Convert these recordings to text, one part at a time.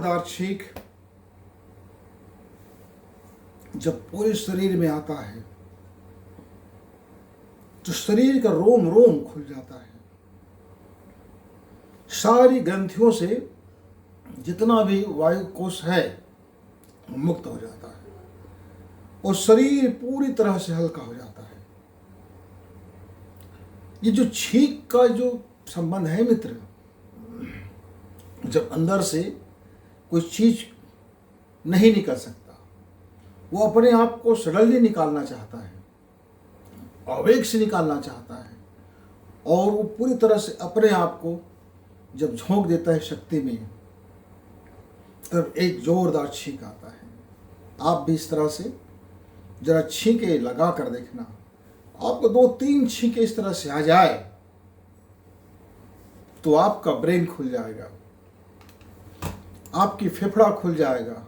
जोरदार छींक जब पूरे शरीर में आता है तो शरीर का रोम रोम खुल जाता है। सारी ग्रंथियों से जितना भी वायु कोश है मुक्त हो जाता है और शरीर पूरी तरह से हल्का हो जाता है। ये जो छींक का जो संबंध है मित्र, जब अंदर से कोई चीज नहीं निकल सकता, वो अपने आप को सडनली निकालना चाहता है, आवेग से निकालना चाहता है, और वो पूरी तरह से अपने आप को जब झोंक देता है शक्ति में, तब एक जोरदार छींक आता है। आप भी इस तरह से जरा छींके लगा कर देखना, आपको 2-3 छींके इस तरह से आ जाए तो आपका ब्रेन खुल जाएगा, आपकी फेफड़ा खुल जाएगा,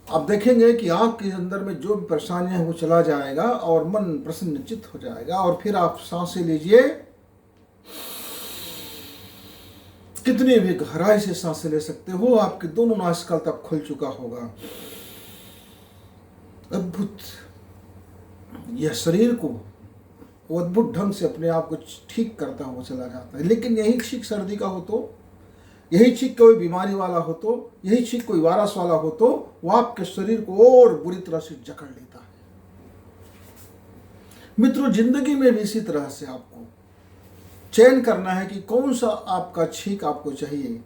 आप देखेंगे कि आँख के अंदर में जो भी परेशानियां हैं वो चला जाएगा और मन प्रसन्नचित्त हो जाएगा। और फिर आप सांसें लीजिए, कितनी भी गहराई से सांसें ले सकते हो, आपके दोनों नासिका तक खुल चुका होगा। अद्भुत, यह शरीर को वो अद्भुत ढंग से अपने आप को ठीक करता हुआ चला जाता है। लेकिन यही छींक सर्दी का हो तो, यही छींक कोई बीमारी वाला हो तो, यही छींक कोई वायरस वाला हो तो, वो आपके शरीर को और बुरी तरह से जकड़ लेता है। मित्रों, जिंदगी में भी इसी तरह से आपको चयन करना है कि कौन सा आपका छींक आपको चाहिए।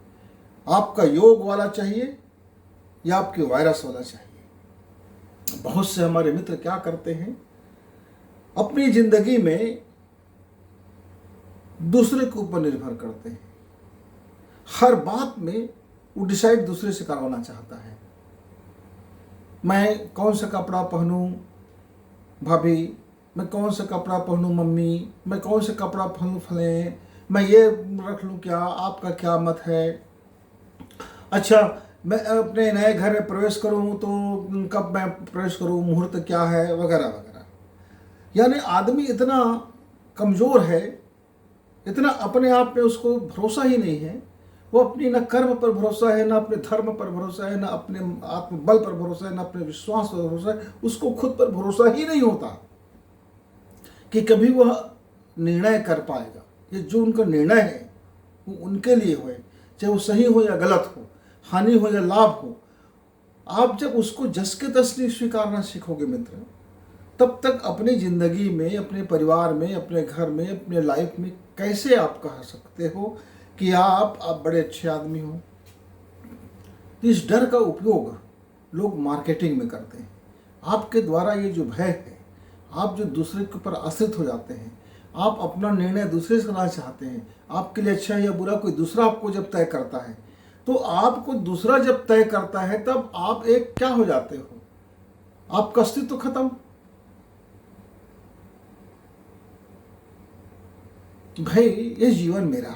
आपका योग वाला चाहिए या आपके वायरस वाला चाहिए। बहुत से हमारे मित्र क्या करते हैं, अपनी जिंदगी में दूसरे के ऊपर निर्भर करते हैं। हर बात में वो डिसाइड दूसरे से करवाना चाहता है। मैं कौन सा कपड़ा पहनूं भाभी, मैं कौन सा कपड़ा पहनूं मम्मी, मैं कौन सा कपड़ा पहनूं फले, मैं ये रख लूं क्या, आपका क्या मत है। अच्छा, मैं अपने नए घर में प्रवेश करूं तो कब मैं प्रवेश करूं, मुहूर्त क्या है, वगैरह वगैरह। यानी आदमी इतना कमज़ोर है, इतना अपने आप पे उसको भरोसा ही नहीं है। वो अपनी न कर्म पर भरोसा है, न अपने धर्म पर भरोसा है, न अपने आत्मबल पर भरोसा है, न अपने विश्वास पर भरोसा है। उसको खुद पर भरोसा ही नहीं होता कि कभी वह निर्णय कर पाएगा। ये जो उनका निर्णय है वो उनके लिए हो, चाहे वो सही हो या गलत हो, हानि हो या लाभ हो। आप जब उसको जस के तस नहीं स्वीकारना सीखोगे मित्र, तब तक अपनी ज़िंदगी में, अपने परिवार में, अपने घर में, अपने लाइफ में कैसे आप कह सकते हो कि आप बड़े अच्छे आदमी हो। इस डर का उपयोग लोग मार्केटिंग में करते हैं। आपके द्वारा ये जो भय है, आप जो दूसरे के ऊपर आश्रित हो जाते हैं, आप अपना निर्णय दूसरे से करना चाहते हैं, आपके लिए अच्छा या बुरा कोई दूसरा आपको जब तय करता है, तो आपको दूसरा जब तय करता है तब आप एक क्या हो जाते हो, आपका अस्तित्व खत्म। भाई ये जीवन मेरा,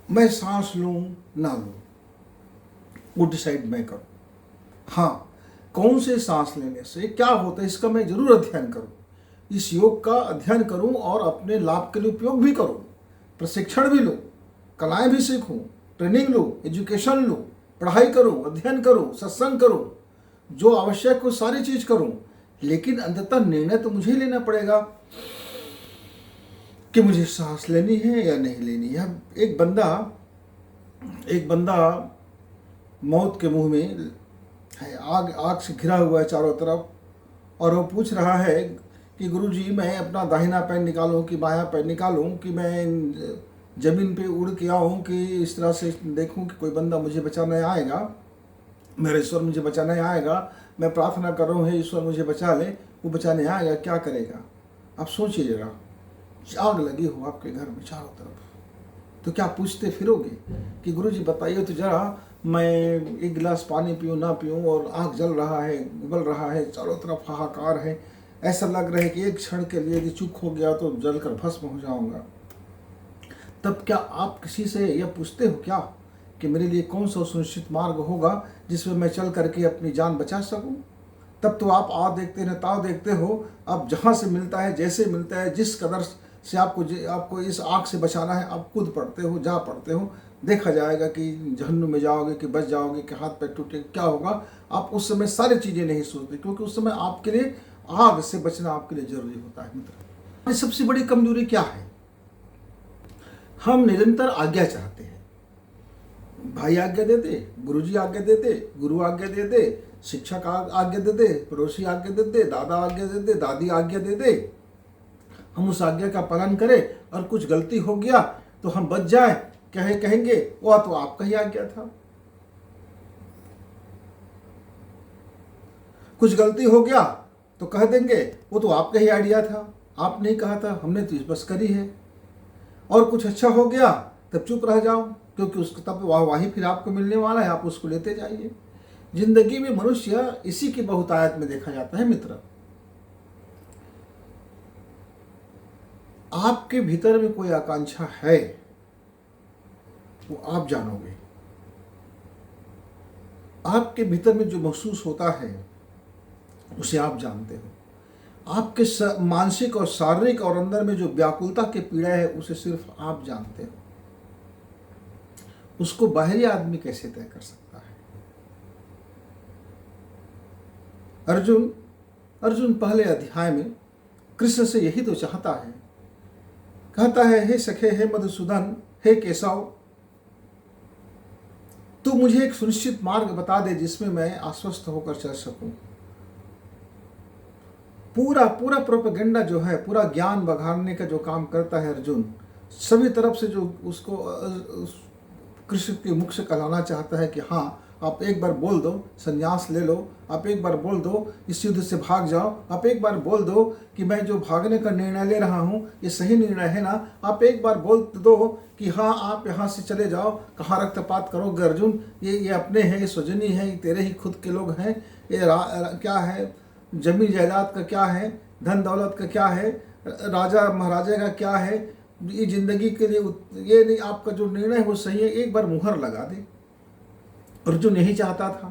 मैं सांस लूं ना लूं वो डिसाइड मैं करूं। हाँ, कौन से सांस लेने से क्या होता है इसका मैं जरूर अध्ययन करूं, इस योग का अध्ययन करूं और अपने लाभ के लिए उपयोग भी करूं, प्रशिक्षण भी लूं, कलाएं भी सीखूं, ट्रेनिंग लूं, एजुकेशन लूं, पढ़ाई करूं, अध्ययन करूं, सत्संग करूं, जो आवश्यक हो सारी चीज करूं। लेकिन अंततः निर्णय तो मुझे लेना पड़ेगा कि मुझे सांस लेनी है या नहीं लेनी है। एक बंदा मौत के मुंह में है, आग से घिरा हुआ है चारों तरफ, और वो पूछ रहा है कि गुरुजी मैं अपना दाहिना पैर निकालूं कि बायां पैर निकालूं, कि मैं ज़मीन पे उड़ के आऊँ, कि इस तरह से देखूं कि कोई बंदा मुझे बचाने आएगा, मेरा ईश्वर मुझे बचाने आएगा। मैं प्रार्थना कर रहा हूँ, हे ईश्वर मुझे बचा ले, वो बचाने आएगा, क्या करेगा। आप सोचिए जरा, आग लगी हो आपके घर में चारों तरफ, तो क्या पूछते फिरोगे कि गुरुजी बताइए तो जरा, मैं एक गिलास पानी पीऊँ ना पीऊँ, और आग जल रहा है, उबल रहा है, चारों तरफ हाहाकार है, ऐसा लग रहा है कि एक क्षण के लिए यदि चूक हो गया तो जलकर भस्म हो जाऊंगा। तब क्या आप किसी से यह पूछते हो क्या कि मेरे लिए कौन सा सुनिश्चित मार्ग होगा जिसमें मैं चल करके अपनी जान बचा सकूं? तब तो आप आओ देखते न ताव देखते हो। अब जहाँ से मिलता है, जैसे मिलता है, जिस कदर से आपको इस आग से बचाना है, आप कूद पड़ते हो, जा पड़ते हो, देखा जाएगा कि जहन्नुम में जाओगे कि बच जाओगे कि हाथ पैर टूटे, क्या होगा। आप उस समय सारी चीज़ें नहीं सोचते, क्योंकि उस समय आपके लिए आग से बचना आपके लिए जरूरी होता है मित्र। सबसे बड़ी कमजोरी क्या है? हम निरंतर आज्ञा चाहते हैं। भाई आज्ञा दे दे, गुरुजी आज्ञा दे दे, गुरु आज्ञा दे दे, शिक्षक आज्ञा दे दे, पड़ोसी आज्ञा दे दे, दादा आज्ञा दे दे, दादी आज्ञा दे दे, हम उस आज्ञा का पालन करें, और कुछ गलती हो गया तो हम बच जाए, कहेंगे वह तो आपका ही आज्ञा था। कुछ गलती हो गया तो कह देंगे वो तो आपका ही आइडिया था, आपने ही कहा था, हमने तो बस करी है। और कुछ अच्छा हो गया तब चुप रह जाओ, क्योंकि उसको तब वाही फिर आपको मिलने वाला है, आप उसको लेते जाइए। जिंदगी में मनुष्य इसी की बहुतायत में देखा जाता है मित्र। आपके भीतर में कोई आकांक्षा है, वो आप जानोगे। आपके भीतर में जो महसूस होता है उसे आप जानते हो। आपके मानसिक और शारीरिक और अंदर में जो व्याकुलता की पीड़ा है उसे सिर्फ आप जानते हो। उसको बाहरी आदमी कैसे तय कर सकता है? अर्जुन पहले अध्याय में कृष्ण से यही तो चाहता है। कहता है, हे सखे, हे मधुसूदन, हे केशव, तू मुझे एक सुनिश्चित मार्ग बता दे जिसमें मैं आश्वस्त होकर चल सकूं। पूरा प्रोपेगेंडा जो है, पूरा ज्ञान बघाड़ने का जो काम करता है अर्जुन, सभी तरफ से जो उसको कृष्ण के मुख से कहलाना चाहता है कि हाँ, आप एक बार बोल दो संन्यास ले लो, आप एक बार बोल दो इस युद्ध से भाग जाओ, आप एक बार बोल दो कि मैं जो भागने का निर्णय ले रहा हूँ ये सही निर्णय है ना, आप एक बार बोल दो कि हाँ आप यहाँ से चले जाओ, कहाँ रक्तपात करोगे अर्जुन, ये अपने हैं, ये स्वजनी है, ये तेरे ही खुद के लोग हैं, ये क्या है, जमीन जायदाद का क्या है, धन दौलत का क्या है, राजा महाराजा का क्या है, ये जिंदगी के लिए ये नहीं, आपका जो निर्णय है वो सही है, एक बार मुहर लगा दे। अर्जुन यही चाहता था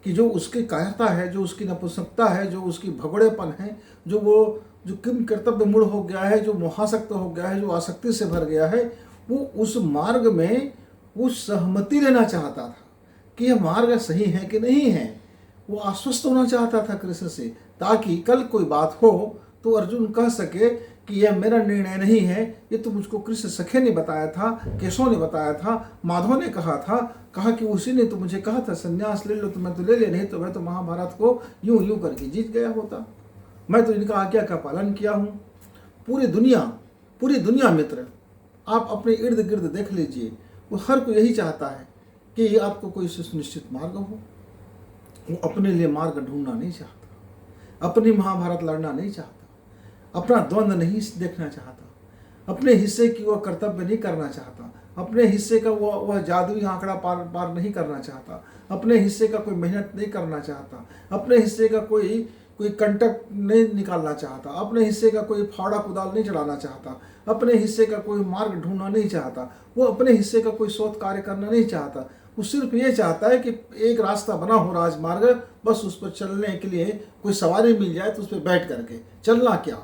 कि जो उसकी कायरता है, जो उसकी नपुंसकता है, जो उसकी भगोड़ेपन है, जो किम कर्तव्य मूढ़ हो गया है, जो मोहासक्त हो गया है, जो आसक्ति से भर गया है, वो उस मार्ग में वो सहमति लेना चाहता था कि यह मार्ग सही है कि नहीं है। वो आश्वस्त होना चाहता था कृष्ण से, ताकि कल कोई बात हो तो अर्जुन कह सके कि यह मेरा निर्णय नहीं है, ये तो मुझको कृष्ण सखे ने बताया था, केशव ने बताया था, माधव ने कहा कि उसी ने तो मुझे कहा था संन्यास ले लो, तो मैं तो ले ले, नहीं तो मैं तो महाभारत को यूं करके जीत गया होता। मैं तो इनका आज्ञा का पालन किया हूँ। पूरी दुनिया मित्र, आप अपने इर्द गिर्द देख लीजिए, वो हर कोई यही चाहता है कि आपको कोई सुनिश्चित मार्ग हो। वो अपने लिए मार्ग ढूंढना नहीं चाहता, अपनी महाभारत लड़ना नहीं चाहता, अपना द्वंद्व नहीं देखना चाहता, अपने हिस्से की वह कर्तव्य नहीं करना चाहता, अपने हिस्से का वह जादुई आंकड़ा पार नहीं करना चाहता, अपने हिस्से का कोई मेहनत नहीं करना चाहता, अपने हिस्से का कोई कंटक नहीं निकालना चाहता, अपने हिस्से का कोई फावड़ा कुदाल नहीं चढ़ाना चाहता, अपने हिस्से का कोई मार्ग ढूंढना नहीं चाहता, वो अपने हिस्से का कोई शोध कार्य करना नहीं चाहता। वो सिर्फ ये चाहता है कि एक रास्ता बना हो राजमार्ग, बस उस पर चलने के लिए कोई सवारी मिल जाए तो उस पर बैठ करके चलना, क्या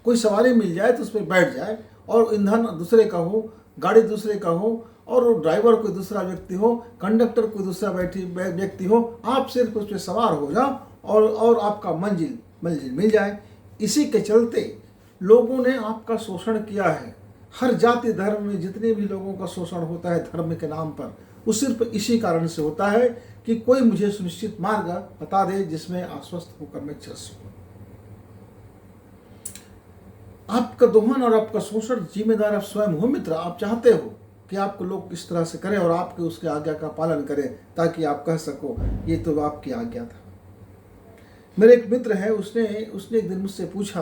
कोई सवारी मिल जाए तो उस पर बैठ जाए, और ईंधन दूसरे का हो, गाड़ी दूसरे का हो, और ड्राइवर कोई दूसरा व्यक्ति हो, कंडक्टर कोई दूसरा व्यक्ति हो, आप सिर्फ उस पर सवार हो जाओ और आपका मंजिल मिल जाए। इसी के चलते लोगों ने आपका शोषण किया है। हर जाति धर्म में जितने भी लोगों का शोषण होता है धर्म के नाम पर, वो सिर्फ इसी कारण से होता है कि कोई मुझे सुनिश्चित मार्ग बता दे जिसमें आश्वस्त होकर मैं चल सकूं। आपका दोहन और आपका शोषण जिम्मेदार आप स्वयं हो मित्र। आप चाहते हो कि आपको लोग इस तरह से करें और आपके उसके आज्ञा का पालन करें, ताकि आप कह सको ये तो आपकी आज्ञा था। मेरे एक मित्र है, उसने एक दिन मुझसे पूछा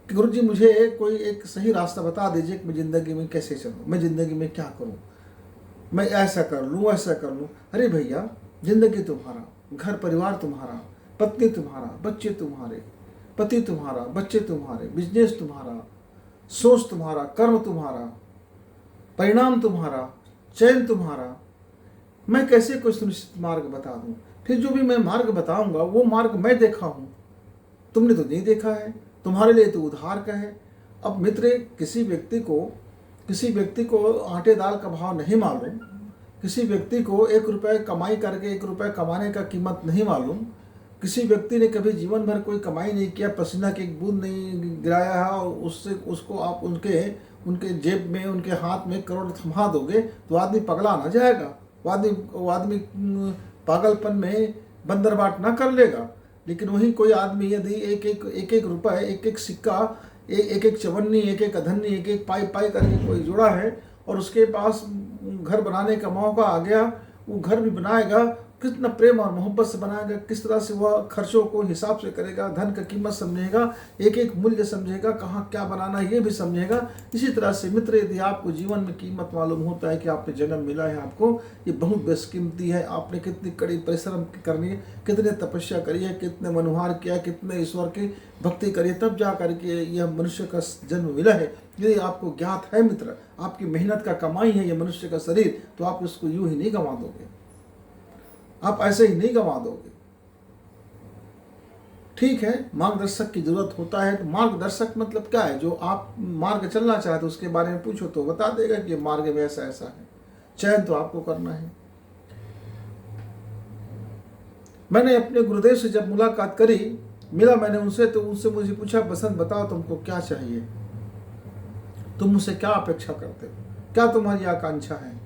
कि गुरुजी मुझे कोई एक सही रास्ता बता दीजिए कि मैं ज़िंदगी में कैसे चलूँ, मैं ज़िंदगी में क्या करूँ, मैं ऐसा कर लूँ ऐसा कर लूँ। अरे भैया, ज़िंदगी तुम्हारा, घर परिवार तुम्हारा, पत्नी तुम्हारा, बच्चे तुम्हारे, पति तुम्हारा, बच्चे तुम्हारे, बिजनेस तुम्हारा, सोच तुम्हारा, कर्म तुम्हारा, परिणाम तुम्हारा, चयन तुम्हारा। मैं कैसे कोई सुनिश्चित मार्ग बता दूं? फिर जो भी मैं मार्ग बताऊंगा वो मार्ग मैं देखा हूं, तुमने तो नहीं देखा है, तुम्हारे लिए तो उधार का है। अब मित्र, किसी व्यक्ति को आटे दाल का भाव नहीं मालूम, किसी व्यक्ति को 1 रुपये कमाई करके 1 रुपये कमाने का कीमत नहीं मालूम, किसी व्यक्ति ने कभी जीवन भर कोई कमाई नहीं किया, पसीना की एक बूंद नहीं गिराया है, और उसको आप उनके जेब में, उनके हाथ में करोड़ थमा दोगे तो आदमी पगला ना जाएगा, वो आदमी पागलपन में बंदरबाट ना कर लेगा। लेकिन वही कोई आदमी यदि एक रुपये, एक सिक्का, एक चवन्नी, एक अधन्नी, एक पाई करके कोई जुड़ा है और उसके पास घर बनाने का मौका आ गया, वो घर भी बनाएगा, कितना प्रेम और मोहब्बत से बनाएगा, किस तरह से वह खर्चों को हिसाब से करेगा, धन का कीमत समझेगा, एक मूल्य समझेगा, कहाँ क्या बनाना है ये भी समझेगा। इसी तरह से मित्र, यदि आपको जीवन में कीमत मालूम होता है कि आपने जन्म मिला है, आपको ये बहुत बेशकीमती है, आपने कितनी कड़ी परिश्रम करनी है, कितने तपस्या करी है, कितने मनोहार किया, कितने ईश्वर की भक्ति करी, तब जा करके यह मनुष्य का जन्म मिला है। यदि आपको ज्ञात है मित्र, आपकी मेहनत का कमाई है ये मनुष्य का शरीर, तो आप इसको यूं ही नहीं गंवा दोगे, आप ऐसे ही नहीं गंवा दोगे। ठीक है, मार्गदर्शक की जरूरत होता है, तो मार्गदर्शक मतलब क्या है? जो आप मार्ग चलना चाहते उसके बारे में पूछो तो बता देगा कि मार्ग में ऐसा ऐसा है, चयन तो आपको करना है। मैंने अपने गुरुदेव से जब मुलाकात करी, मिला मैंने उनसे, तो उनसे मुझे पूछा, बसंत बताओ तुमको क्या चाहिए, तुम मुझसे क्या अपेक्षा करते हो, क्या तुम्हारी आकांक्षा है?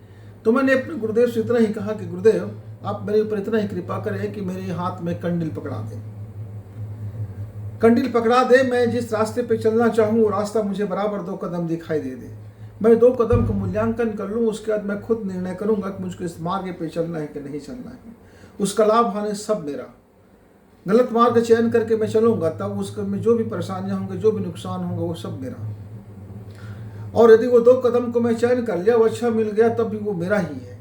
तो मैंने अपने गुरुदेव से इतना ही कहा कि गुरुदेव, आप मेरे ऊपर इतना ही कृपा करें कि मेरे हाथ में कंडील पकड़ा दे, कंडील पकड़ा दे। मैं जिस रास्ते पे चलना चाहूँ वो रास्ता मुझे बराबर 2 कदम दिखाई दे। मैं 2 कदम का मूल्यांकन कर लूँ, उसके बाद मैं खुद निर्णय करूँगा कि मुझको इस मार्ग पे चलना है कि नहीं चलना है। उसका लाभ हानि सब मेरा। गलत मार्ग चयन करके मैं चलूँगा तब उसके में जो भी परेशानियाँ होंगी, जो भी नुकसान होगा, वो सब मेरा। और यदि वो 2 कदम को मैं चयन कर लिया, वो अच्छा मिल गया, तब भी वो मेरा ही है,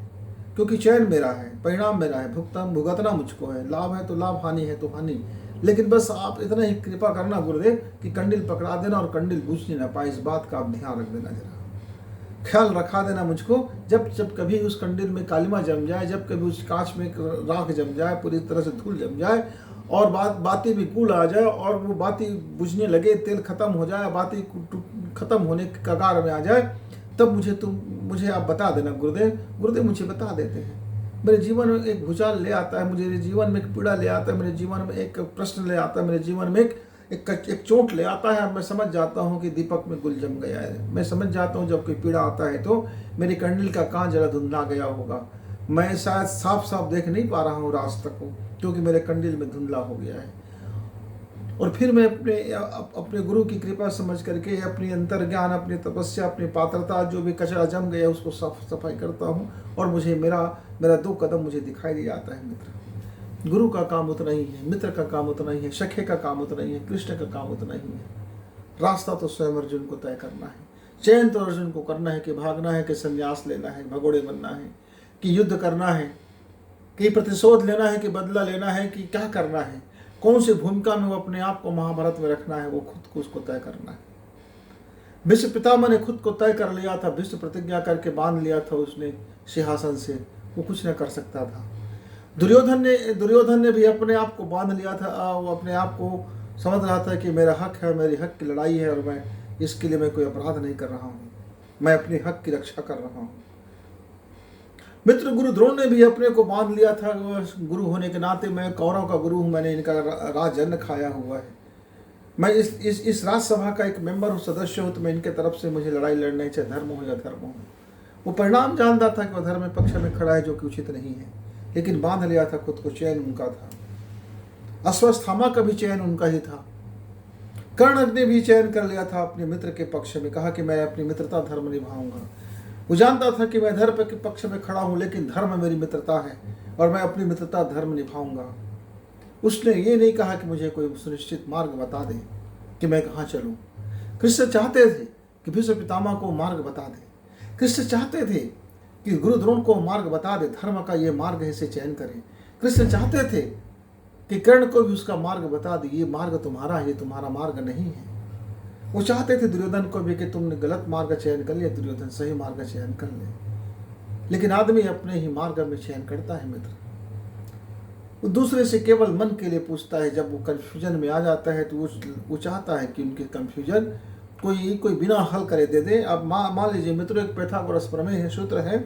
क्योंकि चयन मेरा है, परिणाम मेरा है, भुगतना मुझको है। लाभ है तो लाभ, हानि है तो हानि। लेकिन बस आप इतना ही कृपा करना गुरुदेव कि कंडील पकड़ा देना और कंडील बुझने ना पाए, इस बात का आप ध्यान रख देना, जरा ख्याल रखा देना मुझको। जब कभी उस कंडील में कालिमा जम जाए, जब कभी उस कांच में राख जम जाए, पूरी तरह से धूल जम जाए और बाती भी कूल आ जाए और वो बाती बुझने लगे, तेल खत्म हो जाए, बाती खत्म होने के कगार में आ जाए, तब मुझे आप बता देना गुरुदेव। गुरुदेव मुझे बता देते हैं। मेरे जीवन में एक भूचाल ले आता है, मेरे जीवन में एक पीड़ा ले आता है, मेरे जीवन में एक प्रश्न ले आता है, मेरे जीवन में एक चोट ले आता है। मैं समझ जाता हूँ कि दीपक में गुल जम गया है। मैं समझ जाता हूँ जब कोई पीड़ा आता है तो मेरी कंडील का कांच जरा धुंधला गया होगा। मैं शायद साफ साफ देख नहीं पा रहा हूँ रास्ते को, क्योंकि मेरे कंडील में धुंधला हो गया है। और फिर मैं अपने गुरु की कृपा समझ करके अपनी अंतर्ज्ञान, अपनी तपस्या, अपनी पात्रता, जो भी कचरा जम गया उसको साफ सफाई करता हूँ और मुझे मेरा 2 कदम मुझे दिखाई दे जाता है। मित्र, गुरु का काम उतना ही है, मित्र का काम उतना ही है, सखे का काम उतना ही है, कृष्ण का काम उतना ही है। रास्ता तो स्वयं अर्जुन को तय करना है। चयन तो अर्जुन को करना है कि भागना है कि संन्यास लेना है, भगोड़े बनना है कि युद्ध करना है, कि प्रतिशोध लेना है कि बदला लेना है, कि क्या करना है, कौन सी भूमिका में वो अपने आप को महाभारत में रखना है, वो खुद को उसको तय करना है। भीष्म पितामह ने खुद को तय कर लिया था, भीष्म प्रतिज्ञा करके बांध लिया था उसने सिंहासन से, वो कुछ न कर सकता था। दुर्योधन ने भी अपने आप को बांध लिया था। वो अपने आप को समझ रहा था कि मेरा हक है, मेरी हक की लड़ाई है और मैं इसके लिए मैं कोई अपराध नहीं कर रहा हूँ, मैं अपने हक की रक्षा कर रहा हूँ। मित्र, गुरु द्रोण ने भी अपने को बांध लिया था, गुरु होने के नाते मैं कौरव का गुरु हूँ, मैंने इनका राजजन्म खाया हुआ है, मैं इस राज्यसभा का एक मेंबर हूँ, सदस्य हूँ, तो मैं इनके तरफ से मुझे लड़ाई लड़ना है, चाहे धर्म हो या धर्म हो। वो परिणाम जानता था कि वह धर्म में पक्ष में खड़ा है, जो कि उचित नहीं है, लेकिन बांध लिया था खुद को। चयन उनका था। अश्वत्थामा का भी चयन उनका ही था। कर्ण ने भी चयन कर लिया था अपने मित्र के पक्ष में, कहा कि मैं अपनी मित्रता धर्म निभाऊंगा। वो जानता था कि मैं धर्म के पक्ष में खड़ा हूँ, लेकिन धर्म मेरी मित्रता है और मैं अपनी मित्रता धर्म निभाऊंगा। उसने ये नहीं कहा कि मुझे कोई सुनिश्चित मार्ग बता दे कि मैं कहाँ चलूँ। कृष्ण चाहते थे कि भीष्म पितामह को मार्ग बता दे। कृष्ण चाहते थे कि गुरु द्रोण को मार्ग बता दे, धर्म का ये मार्ग है, इसे चयन करें। कृष्ण चाहते थे कि कर्ण को भी उसका मार्ग बता दे, ये मार्ग तुम्हारा है, ये तुम्हारा मार्ग नहीं है। वो चाहते थे दुर्योधन को भी कि तुमने गलत मार्ग चयन कर लिया, दुर्योधन सही मार्ग चयन कर ले। लेकिन आदमी अपने ही मार्ग में चयन करता है मित्र। वो दूसरे से केवल मन के लिए पूछता है। जब वो कन्फ्यूजन में आ जाता है तो वो चाहता है कि उनके कन्फ्यूजन कोई बिना हल करे दे दे। अब मान लीजिए मित्रों, एक पाइथागोरस प्रमेय सूत्र है,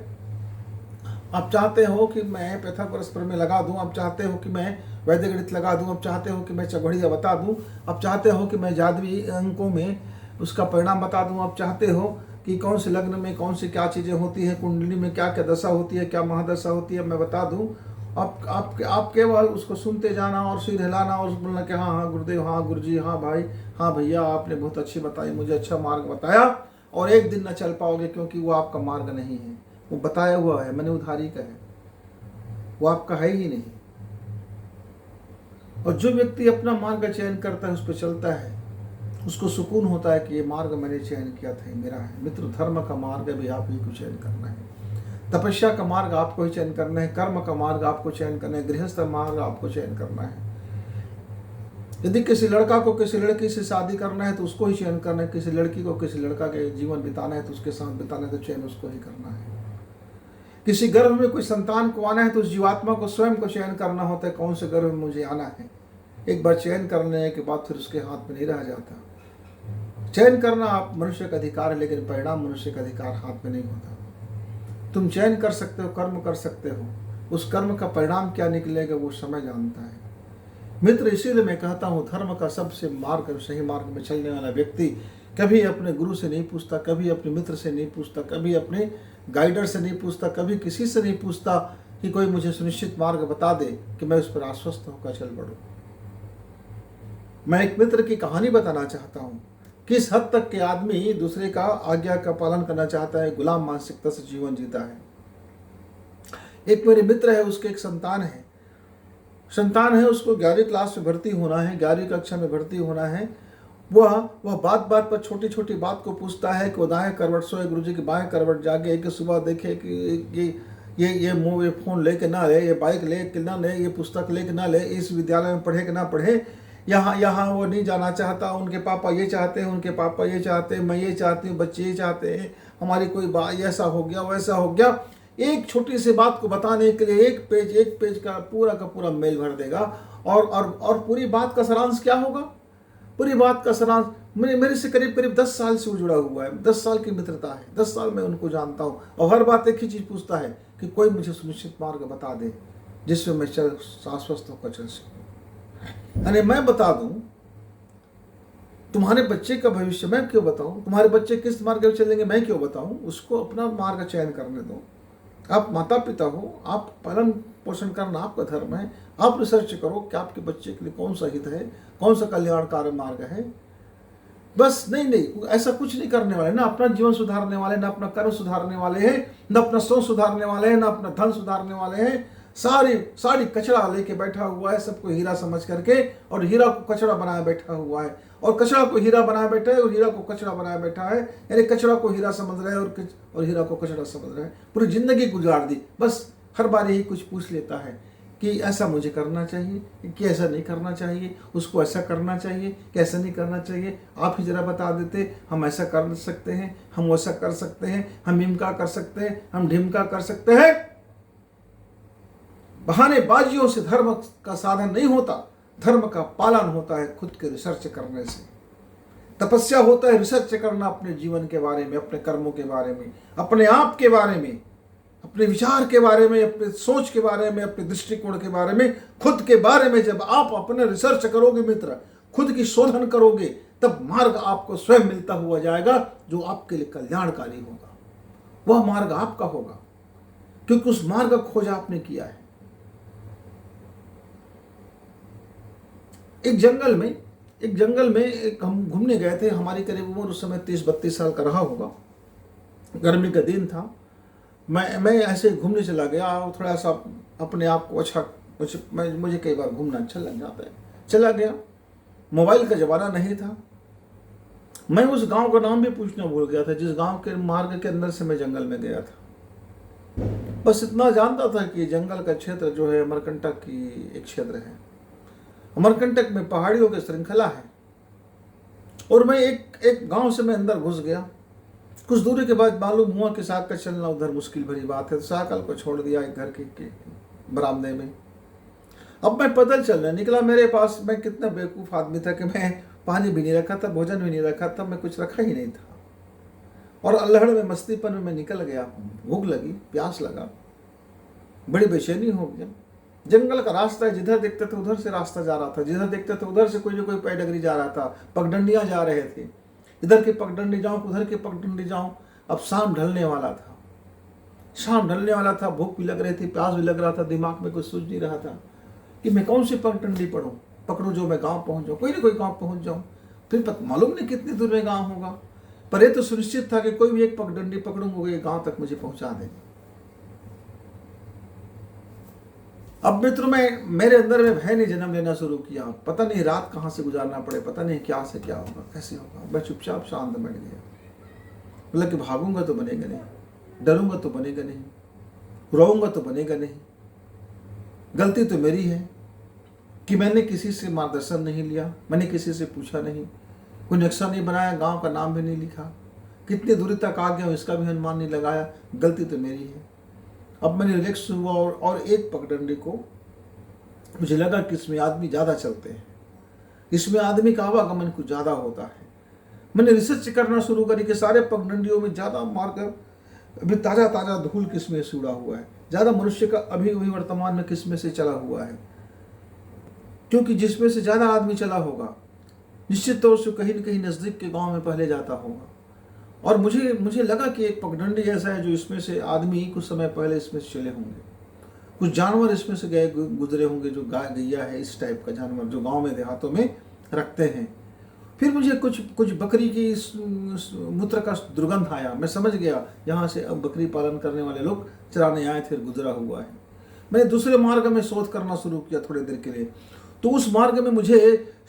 आप चाहते हो कि मैं पाइथागोरस प्रमेय लगा दूं, आप चाहते हो कि मैं वैदिक गणित लगा दूं, आप चाहते हो कि मैं चौघड़िया बता दूं, आप चाहते हो कि मैं जादुई अंकों में उसका परिणाम बता दूं, आप चाहते हो कि कौन से लग्न में कौन सी क्या चीज़ें होती है, कुंडली में क्या क्या दशा होती है, क्या महादशा होती है, मैं बता दूं। आप केवल उसको सुनते जाना और सिर हिलाना और बोलना कि हाँ हाँ गुरुदेव, हाँ गुरुजी, हाँ भाई, हाँ भैया, आपने बहुत अच्छी बताई, मुझे अच्छा मार्ग बताया। और एक दिन न चल पाओगे, क्योंकि वो आपका मार्ग नहीं है, वो बताया हुआ है, मैंने उधारी का है, वो आपका है ही नहीं। और जो व्यक्ति अपना मार्ग का चयन करता है, उस पर चलता है, उसको सुकून होता है कि ये मार्ग मैंने चयन किया था, मेरा है। मित्र, धर्म का मार्ग भी आप ही को चयन करना है, तपस्या का मार्ग आपको ही चयन करना है, कर्म का मार्ग आपको चयन करना है, गृहस्थ मार्ग आपको चयन करना है। यदि किसी लड़का को किसी लड़की से शादी करना है तो उसको ही चयन करना है, किसी लड़की को किसी लड़का के जीवन बिताना है तो उसके साथ बिताना है, तो चयन उसको ही करना है। किसी गर्भ में कोई संतान को आना है तो उस जीवात्मा को स्वयं को चयन करना होता है, कौन से गर्भ में मुझे आना है। एक बार चयन करने के बाद फिर उसके हाथ में नहीं रह जाता। चयन करना आप मनुष्य का अधिकार है, लेकिन परिणाम मनुष्य का अधिकार हाथ में नहीं होता। तुम चयन कर सकते हो, कर्म कर सकते हो, उस कर्म का परिणाम क्या निकलेगा वो समय जानता है। मित्र, इसीलिए मैं कहता हूँ, धर्म का सबसे मार्ग, सही मार्ग में चलने वाला व्यक्ति कभी अपने गुरु से नहीं पूछता, कभी अपने मित्र से नहीं पूछता, कभी अपने गाइडर से नहीं पूछता, कभी किसी से नहीं पूछता कि कोई मुझे सुनिश्चित मार्ग बता दे कि मैं उस पर आश्वस्त होकर चल पड़ूं। मैं एक मित्र की कहानी बताना चाहता हूँ, किस हद तक के आदमी दूसरे का आज्ञा का पालन करना चाहता है, गुलाम मानसिकता से जीवन जीता है। एक मेरे मित्र है, उसके एक संतान है, उसको 11वीं क्लास में भर्ती होना है, 11वीं कक्षा में भर्ती होना है। वह बात बात पर छोटी छोटी बात को पूछता है कि वो दाएं करवट सोए, गुरुजी की बाएं करवट जागे, कि सुबह देखे कि ये फ़ोन ले के ना ले, ये बाइक ले के ना ले, ये पुस्तक ले के ना ले, इस विद्यालय में पढ़े कि ना पढ़े, यहाँ वो नहीं जाना चाहता, उनके पापा ये चाहते हैं, उनके पापा ये चाहते हैं, मैं ये चाहती हूँ, बच्चे ये चाहते हैं, हमारी कोई बात ऐसा हो गया वैसा हो गया। एक छोटी सी बात को बताने के लिए एक पेज का पूरा मेल भर देगा। और पूरी बात का सारांश क्या होगा? पूरी बात का सारांश, मेरे से करीब 10 साल से वो जुड़ा हुआ है, 10 साल की मित्रता है, 10 साल मैं उनको जानता हूँ। और हर बात एक ही चीज़ पूछता है कि कोई मुझे सुनिश्चित मार्ग बता दे जिसमें मैं आश्वस्त होकर चल सकूँ। यानी मैं बता दूँ तुम्हारे बच्चे का भविष्य, मैं क्यों बताऊँ? तुम्हारे बच्चे किस मार्ग में चलेंगे, मैं क्यों बताऊँ? उसको अपना मार्ग चयन करने दो। आप माता पिता हो, आप पालन पोषण करना आपका धर्म है। आप रिसर्च करो कि आपके बच्चे के लिए कौन सा हित है, कौन सा कल्याणकारी मार्ग है। बस नहीं, ऐसा कुछ नहीं करने वाले, ना अपना जीवन सुधारने वाले, ना अपना कर्म सुधारने वाले हैं, ना अपना सोच सुधारने वाले हैं, ना अपना धन सुधारने वाले हैं। सारी कचरा लेके बैठा हुआ है, सबको हीरा समझ करके, और हीरा को कचरा बनाया बैठा हुआ है, और कचरा को हीरा बनाया बैठा है, और हीरा को कचरा बनाया बैठा है। यानी कचरा को हीरा समझ रहा है और हीरा को कचरा समझ रहा है। पूरी जिंदगी गुजार दी, बस हर बार यही कुछ पूछ लेता है कि ऐसा मुझे करना चाहिए कि ऐसा नहीं करना चाहिए, उसको ऐसा करना चाहिए कि ऐसा नहीं करना चाहिए। आप ही जरा बता देते, हम ऐसा कर सकते हैं, हम वैसा कर सकते हैं, हम इमका कर सकते हैं, हम ढिमका कर सकते हैं। बहानेबाजियों से धर्म का साधन नहीं होता, धर्म का पालन होता है खुद के रिसर्च करने से। तपस्या होता है रिसर्च करना अपने जीवन के बारे में, अपने कर्मों के बारे में, अपने आप के बारे में, अपने विचार के बारे में, अपने सोच के बारे में, अपने दृष्टिकोण के बारे में, खुद के बारे में। जब आप अपने रिसर्च करोगे मित्र, खुद की शोधन करोगे, तब मार्ग आपको स्वयं मिलता हुआ जाएगा जो आपके लिए कल्याणकारी होगा। वह मार्ग आपका होगा, क्योंकि उस मार्ग का खोज आपने किया है। एक जंगल में एक हम घूमने गए थे। हमारी करीब उम्र उस समय 30-32 साल का रहा होगा। गर्मी का दिन था। मैं ऐसे घूमने चला गया, थोड़ा सा अपने आप को अच्छा, मुझे कई बार घूमना अच्छा लग जाता है। चला गया, मोबाइल का ज़माना नहीं था। मैं उस गांव का नाम भी पूछना भूल गया था जिस गांव के मार्ग के अंदर से मैं जंगल में गया था। बस इतना जानता था कि जंगल का क्षेत्र जो है अमरकंटक की एक क्षेत्र है। अमरकंटक में पहाड़ियों की श्रृंखला है। और मैं एक गांव से मैं अंदर घुस गया। कुछ दूरी के बाद मालूम हुआ कि साइकिल चलना उधर मुश्किल भरी बात है, तो साइकिल को छोड़ दिया एक घर के बरामदे में। अब मैं पैदल चलने निकला। मेरे पास, मैं कितना बेवकूफ़ आदमी था कि मैं पानी भी नहीं रखा था, भोजन भी नहीं रखा था, मैं कुछ रखा ही नहीं था। और अल्हड़ में, मस्तीपन में मैं निकल गया। भूख लगी, प्यास लगा, बड़ी बेचैनी हो गया। जंगल का रास्ता है, जिधर देखते थे उधर से रास्ता जा रहा था, जिधर देखते थे उधर से कोई ना कोई पैडगरी जा रहा था, पगडंडियां जा रहे थे। इधर की पगडंडी जाऊं, उधर की पगडंडी जाऊं। अब शाम ढलने वाला था, शाम ढलने वाला था। भूख भी लग रही थी, प्यास भी लग रहा था। दिमाग में कुछ सूझ नहीं रहा था कि मैं कौन सी पगडंडी पकड़ूं जो मैं गाँव पहुंच जाऊँ, कोई ना कोई गाँव पहुंच जाऊँ। फिर मालूम नहीं कितनी दूर में गाँव होगा, पर यह तो सुनिश्चित था कि कोई भी एक पगडंडी पकड़ूंगा, ये गाँव तक मुझे पहुंचा देगा। अब मित्रों, मेरे अंदर में भय ने जन्म लेना शुरू किया। पता नहीं रात कहाँ से गुजारना पड़े, पता नहीं क्या से क्या होगा, कैसे होगा। मैं चुपचाप शांत बैठ गया। मतलब कि भागूंगा तो बनेगा नहीं, डरूंगा तो बनेगा नहीं, रोऊंगा तो बनेगा नहीं। गलती तो मेरी है कि मैंने किसी से मार्गदर्शन नहीं लिया, मैंने किसी से पूछा नहीं, कोई नक्शा नहीं बनाया, गांव का नाम भी नहीं लिखा, कितनी दूरी तक आ गया इसका भी अनुमान नहीं लगाया। गलती तो मेरी है। अब मैंने रिलैक्स हुआ और एक पगडंडी को, मुझे लगा कि इसमें आदमी ज़्यादा चलते हैं, इसमें आदमी का आवागमन कुछ ज़्यादा होता है। मैंने रिसर्च करना शुरू करी कि सारे पगडंडियों में ज़्यादा मार्ग अभी ताज़ा ताज़ा धूल किसमें से उड़ा हुआ है, ज़्यादा मनुष्य का अभी अभी वर्तमान में किसमें से चला हुआ है। क्योंकि जिसमें से ज़्यादा आदमी चला होगा निश्चित तौर से कहीं न कहीं नज़दीक के गाँव में पहले जाता होगा। और मुझे लगा कि एक पगडंडी ऐसा है जो इसमें से आदमी कुछ समय पहले इसमें से चले होंगे, कुछ जानवर इसमें से गए गुजरे होंगे, जो गाय गैया है, इस टाइप का जानवर जो गांव में देहातों में रखते हैं। फिर मुझे कुछ बकरी की मूत्र का दुर्गंध आया। मैं समझ गया यहाँ से अब बकरी पालन करने वाले लोग चराने आए थे, गुजरा हुआ है। मैंने दूसरे मार्ग में शोध करना शुरू किया थोड़ी देर के लिए। तो उस मार्ग में मुझे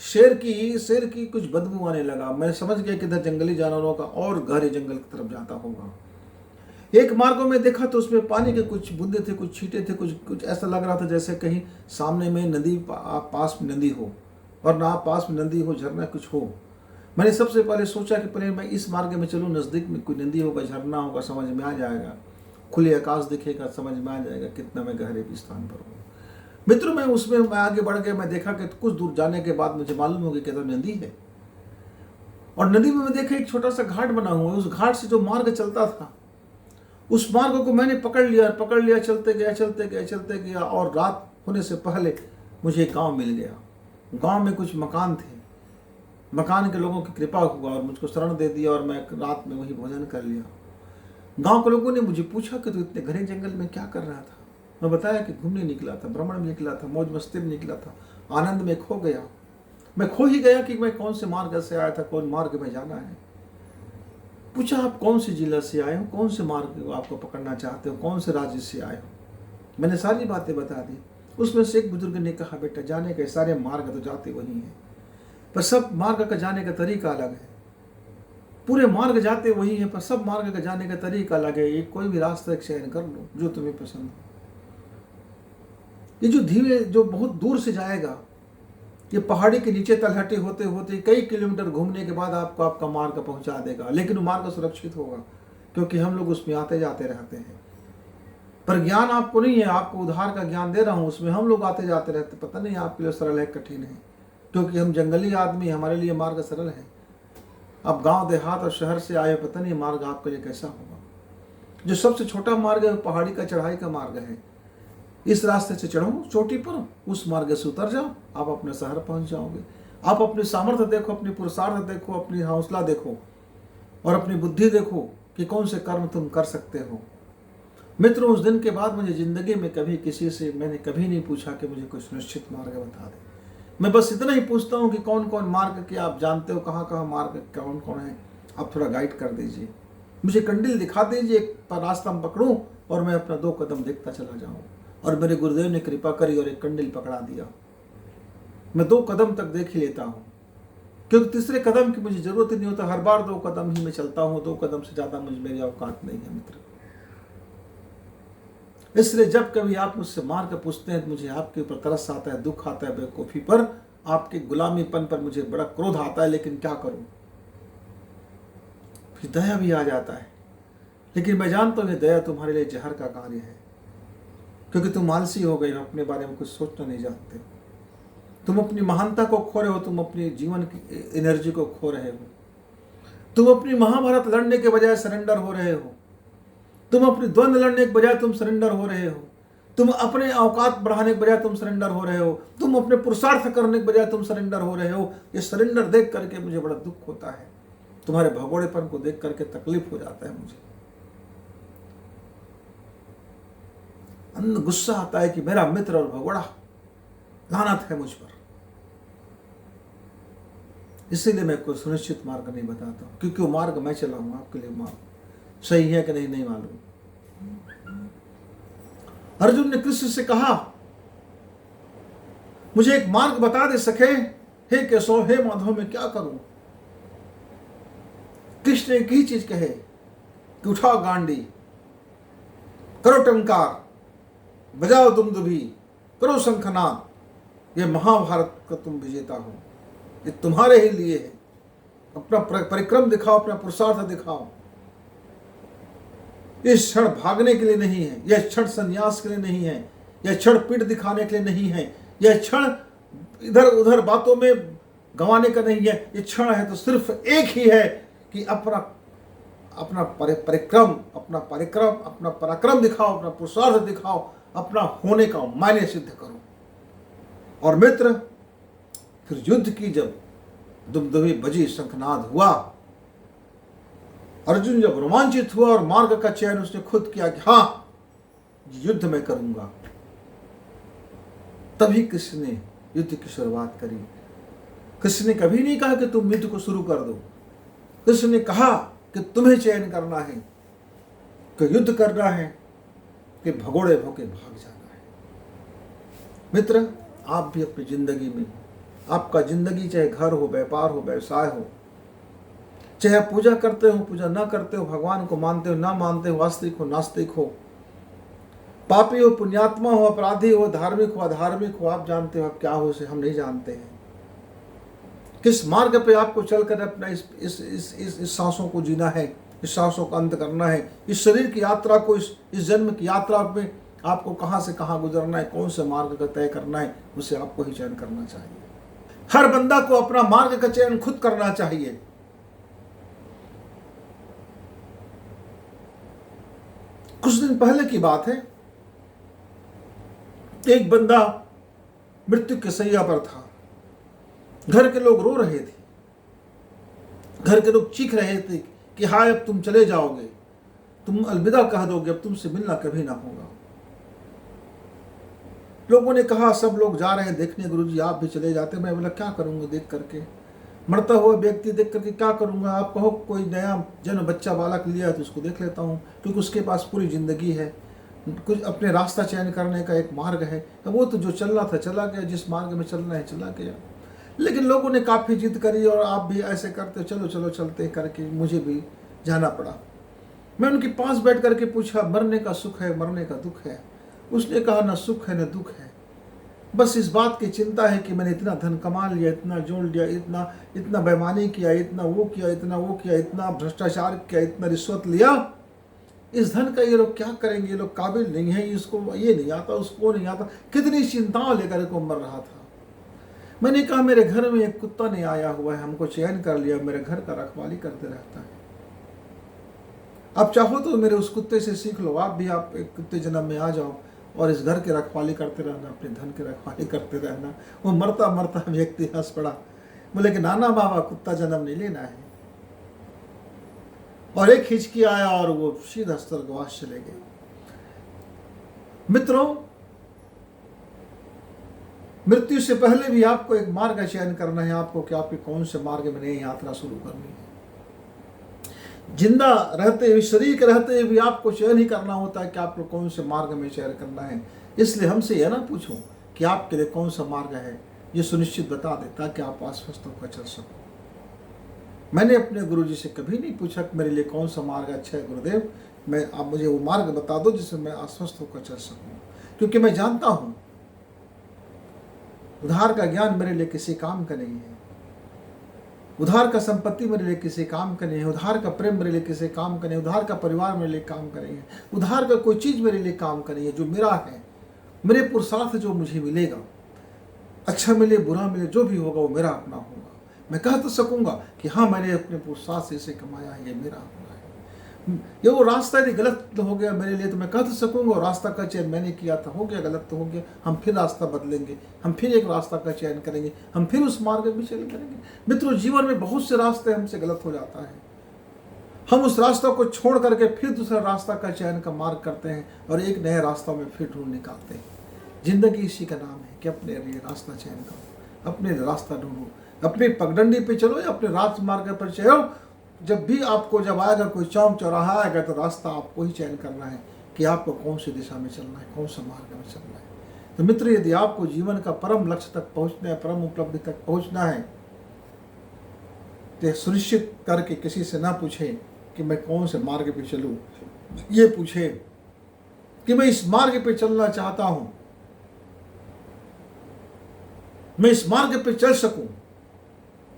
शेर की कुछ बदबू आने लगा। मैं समझ गया कि इधर जंगली जानवरों का और गहरे जंगल की तरफ जाता होगा। एक मार्गों में देखा तो उसमें पानी के कुछ बूंदे थे, कुछ छींटे थे, कुछ ऐसा लग रहा था जैसे कहीं सामने में नदी, पास में नदी हो, और ना पास में नदी हो, झरना कुछ हो। मैंने सबसे पहले सोचा कि पहले मैं इस मार्ग में चलूँ, नज़दीक में कोई नदी होगा, झरना होगा, समझ में आ जाएगा, खुले आकाश दिखेगा, समझ में आ जाएगा कितना मैं गहरे स्थान पर हूँ। मित्रों, मैं आगे बढ़ गया। मैं देखा कि कुछ दूर जाने के बाद मुझे मालूम हो गया कि तो नदी है, और नदी में मैं देखा एक छोटा सा घाट बना हुआ है। उस घाट से जो मार्ग चलता था, उस मार्ग को मैंने पकड़ लिया, चलते गया, और रात होने से पहले मुझे एक गाँव मिल गया। गाँव में कुछ मकान थे, मकान के लोगों की कृपा हुआ और मुझको शरण दे दिया, और मैं रात में वही भोजन कर लिया। गाँव के लोगों ने मुझे पूछा कि तू इतने घने जंगल में क्या कर रहा था। मैं बताया कि घूमने निकला था, भ्रमण में निकला था, मौज मस्ती में निकला था, आनंद में खो गया। मैं खो ही गया कि मैं कौन से मार्ग से आया था, कौन मार्ग में जाना है। पूछा, आप कौन से जिला से आए हो, कौन से मार्ग आपको पकड़ना चाहते हो, कौन से राज्य से आए हो। मैंने सारी बातें बता दी। उसमें से एक बुजुर्ग ने कहा, बेटा जाने के सारे मार्ग तो जाते वही हैं, पर सब मार्ग का जाने का तरीका अलग है। पूरे मार्ग जाते वही हैं, पर सब मार्ग का जाने का तरीका अलग है। एक कोई भी रास्ता एक चयन कर लो जो तुम्हें पसंद हो। ये जो धीरे, जो बहुत दूर से जाएगा, ये पहाड़ी के नीचे तलहटे होते होते कई किलोमीटर घूमने के बाद आपको आपका मार्ग पहुंचा देगा। लेकिन वो मार्ग सुरक्षित होगा, क्योंकि हम लोग उसमें आते जाते रहते हैं। पर ज्ञान आपको नहीं है, आपको उधार का ज्ञान दे रहा हूँ, उसमें हम लोग आते जाते रहते। पता नहीं आपके लिए सरल है कठिन है, क्योंकि हम जंगली आदमी, हमारे लिए मार्ग सरल है। अब गांव देहात और शहर से आए, पता नहीं मार्ग आपके लिए कैसा होगा। जो सबसे छोटा मार्ग है पहाड़ी का, चढ़ाई का मार्ग है। इस रास्ते से चढ़ो चोटी पर, उस मार्ग से उतर जाओ, आप अपने शहर पहुंच जाओगे। आप अपनी सामर्थ्य देखो, अपनी पुरुषार्थ देखो, अपनी हौसला देखो, और अपनी बुद्धि देखो कि कौन से कर्म तुम कर सकते हो। मित्रों, उस दिन के बाद मुझे जिंदगी में कभी किसी से मैंने कभी नहीं पूछा कि मुझे कोई सुनिश्चित मार्ग बता दे। मैं बस इतना ही पूछता हूँ कि कौन कौन मार्ग के आप जानते हो, कहाँ कहाँ मार्ग कौन कौन है, आप थोड़ा गाइड कर दीजिए, मुझे कंडील दिखा दीजिए, एक रास्ता में पकड़ूं और मैं अपना 2 कदम देखता चला जाऊँ। और मेरे गुरुदेव ने कृपा करी और एक कंडील पकड़ा दिया। मैं 2 कदम तक देख ही लेता हूँ, क्योंकि तीसरे कदम की मुझे जरूरत ही नहीं होता। हर बार 2 कदम ही मैं चलता हूँ, 2 कदम से ज्यादा मेरी औकात नहीं है मित्र। इसलिए जब कभी आप मुझसे मार्ग पूछते हैं तो मुझे आपके ऊपर तरस आता है, दुख आता है, बेवकूफी पर, आपके गुलामीपन पर मुझे बड़ा क्रोध आता है। लेकिन क्या करूं, फिर दया भी आ जाता है। लेकिन मैं जानता हूं कि दया तुम्हारे लिए जहर का कार्य है, क्योंकि तुम आलसी हो गए हो, अपने बारे में कुछ सोचना नहीं जानते। तुम अपनी महानता को खो रहे हो, तुम अपनी जीवन की एनर्जी को खो रहे हो, तुम अपनी महाभारत लड़ने के बजाय सरेंडर हो रहे हो, तुम अपनी द्वंद्व लड़ने के बजाय तुम सरेंडर हो रहे हो, तुम अपने औकात बढ़ाने के बजाय तुम सरेंडर हो रहे हो, तुम अपने पुरुषार्थ करने के बजाय तुम सरेंडर हो रहे हो। ये सरेंडर देख करके मुझे बड़ा दुख होता है, तुम्हारे भगोड़ेपन को देख करके तकलीफ हो जाता है मुझे। अंदर गुस्सा आता है कि मेरा मित्र और भगोड़ा, लानत है मुझ पर। इसीलिए मैं कोई सुनिश्चित मार्ग नहीं बताता हूं, क्योंकि वो मार्ग मैं चला हूं, आपके लिए मार्ग सही है कि नहीं मालूम। अर्जुन ने कृष्ण से कहा, मुझे एक मार्ग बता दे सके, हे केशव, हे माधव, मैं क्या करूं? कृष्ण एक ही चीज कहे कि उठाओ गांडी, करो टंकार, बजाओ दुमदुभी, करो शंखनाद, ये महाभारत का तुम विजेता हो, ये तुम्हारे ही लिए है। अपना परिक्रम दिखाओ, अपना पुरुषार्थ दिखाओ। ये क्षण भागने के लिए नहीं है, यह क्षण संन्यास के लिए नहीं है, यह क्षण पीठ दिखाने के लिए नहीं है, यह क्षण इधर उधर बातों में गंवाने का नहीं है। ये क्षण है तो सिर्फ एक ही है कि अपना परिक्रम, अपना पराक्रम दिखाओ, अपना पुरुषार्थ दिखाओ, अपना होने का मायने सिद्ध करो। और मित्र, फिर युद्ध की जब दुमदुभी बजी, शंखनाद हुआ, अर्जुन जब रोमांचित हुआ और मार्ग का चयन उसने खुद किया कि हाँ, युद्ध में करूंगा, तभी कृष्ण ने युद्ध की शुरुआत करी। कृष्ण ने कभी नहीं कहा कि तुम युद्ध को शुरू कर दो। कृष्ण ने कहा कि तुम्हें चयन करना है, कि युद्ध करना है, कि भगोड़े भोके भाग जाना है। मित्र, आप भी अपनी जिंदगी में, आपका जिंदगी चाहे घर हो, व्यापार हो, व्यवसाय हो, चाहे आप पूजा करते हो, पूजा ना करते हो, भगवान को मानते हो, ना मानते हो, आस्तिक हो, नास्तिक हो, पापी हो, पुण्यात्मा हो, अपराधी हो, धार्मिक हो, अधार्मिक हो, आप जानते हो आप क्या हो, इसे हम नहीं जानते हैं। किस मार्ग पे आपको चलकर अपना इस सांसों को जीना है, इस सांसों का अंत करना है, इस शरीर की यात्रा को, इस जन्म की यात्रा में आपको कहां से कहां गुजरना है, कौन से मार्ग का तय करना है, उसे आपको ही चयन करना चाहिए। हर बंदा को अपना मार्ग का चयन खुद करना चाहिए। कुछ दिन पहले की बात है, एक बंदा मृत्यु के सैया पर था। घर के लोग रो रहे थे, घर के लोग चीख रहे थे कि हाय, अब तुम चले जाओगे, तुम अलविदा कह दोगे, अब तुमसे मिलना कभी ना होगा। लोगों ने कहा, सब लोग जा रहे हैं देखने, गुरुजी आप भी चले जाते। मैं बोला क्या करूंगा देख करके, मरता हुआ व्यक्ति देख करके क्या करूंगा? आप कहो कोई नया जन्म बच्चा बालक लिया तो उसको देख लेता हूँ, क्योंकि उसके पास पूरी जिंदगी है, कुछ अपने रास्ता चयन करने का एक मार्ग है। वो तो जो चल रहा था चला गया, जिस मार्ग में चलना है चला गया। लेकिन लोगों ने काफ़ी जिद करी और आप भी ऐसे करते, चलो चलो चलते करके मुझे भी जाना पड़ा। मैं उनके पास बैठ करके पूछा, मरने का सुख है, मरने का दुख है? उसने कहा, न सुख है न दुख है, बस इस बात की चिंता है कि मैंने इतना धन कमा लिया, इतना जोड़ लिया, इतना बेईमानी किया, इतना वो किया, इतना भ्रष्टाचार किया, इतना रिश्वत लिया, इस धन का ये लोग क्या करेंगे? ये लोग काबिल नहीं है, इसको ये नहीं आता, उसको नहीं आता। कितनी चिंताओं लेकर को मर रहा था। मैंने कहा, मेरे घर में एक कुत्ता नहीं आया हुआ है, हमको चयन कर लिया, मेरे घर का रखवाली करते रहता है। आप चाहो तो मेरे उस कुत्ते से सीख लो, आप भी आप एक कुत्ते जन्म में आ जाओ और इस घर की रखवाली करते रहना, अपने धन की रखवाली करते रहना। वो मरता मरता व्यक्ति हंस पड़ा, बोले कि नाना बाबा, कुत्ता जन्म नहीं लेना है। और एक हिचकी आया और वो सीधा स्वर्गवास चले गए। मित्रों, मृत्यु से पहले भी आपको एक मार्ग का चयन करना है, आपको कि आपके कौन से मार्ग में नई यात्रा शुरू करनी है। जिंदा रहते हुए, शरीर के रहते हुए भी आपको चयन ही करना होता है कि आपको कौन से मार्ग में चयन करना है। इसलिए हमसे यह ना पूछो कि आपके लिए कौन सा मार्ग है, ये सुनिश्चित बता दे ताकि आप आश्वस्त होकर चल सको। मैंने अपने गुरुजी से कभी नहीं पूछा कि मेरे लिए कौन सा मार्ग अच्छा है गुरुदेव, आप मुझे वो मार्ग बता दो जिससे मैं आश्वस्त होकर चल सकूं, क्योंकि मैं जानता हूं उधार का ज्ञान मेरे लिए किसी काम का नहीं है, उधार का संपत्ति मेरे लिए किसी काम का नहीं है, उधार का प्रेम मेरे लिए किसी काम का नहीं है, उधार का परिवार मेरे लिए काम का नहीं है, उधार का कोई चीज़ मेरे लिए काम का नहीं है। जो मेरा है, मेरे पुरुषार्थ जो मुझे मिलेगा, अच्छा मिले बुरा मिले जो भी होगा वो मेरा अपना होगा। मैं कह तो सकूंगा कि हाँ मैंने अपने पुरुषार्थ से इसे कमाया है, ये मेरा अपना है। ये वो रास्ता यदि गलत हो गया मेरे लिए तो मैं कह तो सकूंगा रास्ता का चयन मैंने किया था, हो गया गलत तो हो गया, हम फिर रास्ता बदलेंगे, हम फिर एक रास्ता का चयन करेंगे, हम फिर उस मार्ग में चल करेंगे। मित्रों जीवन में बहुत से रास्ते हमसे गलत हो जाता है, हम उस रास्ता को छोड़ करके फिर दूसरा रास्ता का चयन का मार्ग करते हैं और एक नए रास्ता में फिर ढूंढ निकालते हैं। जिंदगी इसी का नाम है कि अपने लिए रास्ता चयन करो, अपने रास्ता ढूंढो, अपने पगडंडी पे चलो या अपने राजमार्ग पर चलो। जब भी आपको जब आएगा कोई चौराहा आएगा तो रास्ता आपको ही चयन करना है कि आपको कौन सी दिशा में चलना है, कौन सा मार्ग में चलना है। तो मित्र यदि आपको जीवन का परम लक्ष्य तक पहुंचना है, परम उपलब्धि तक पहुंचना है तो सुनिश्चित करके किसी से ना पूछे कि मैं कौन से मार्ग पे चलूं, ये पूछे कि मैं इस मार्ग पे चलना चाहता हूं, मैं इस मार्ग पे चल सकूं,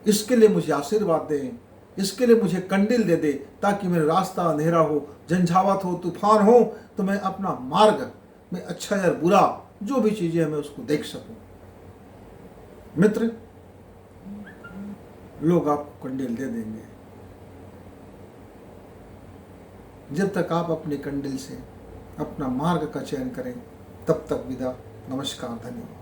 इसके लिए मुझे आशीर्वाद दें, इसके लिए मुझे कंडील दे दे ताकि मेरा रास्ता अंधेरा हो, झंझावात हो, तूफान हो तो मैं अपना मार्ग में अच्छा या बुरा जो भी चीजें मैं उसको देख सकूं। मित्र लोग आपको कंडील दे देंगे, जब तक आप अपने कंडील से अपना मार्ग का चयन करें तब तक विदा। नमस्कार, धन्यवाद।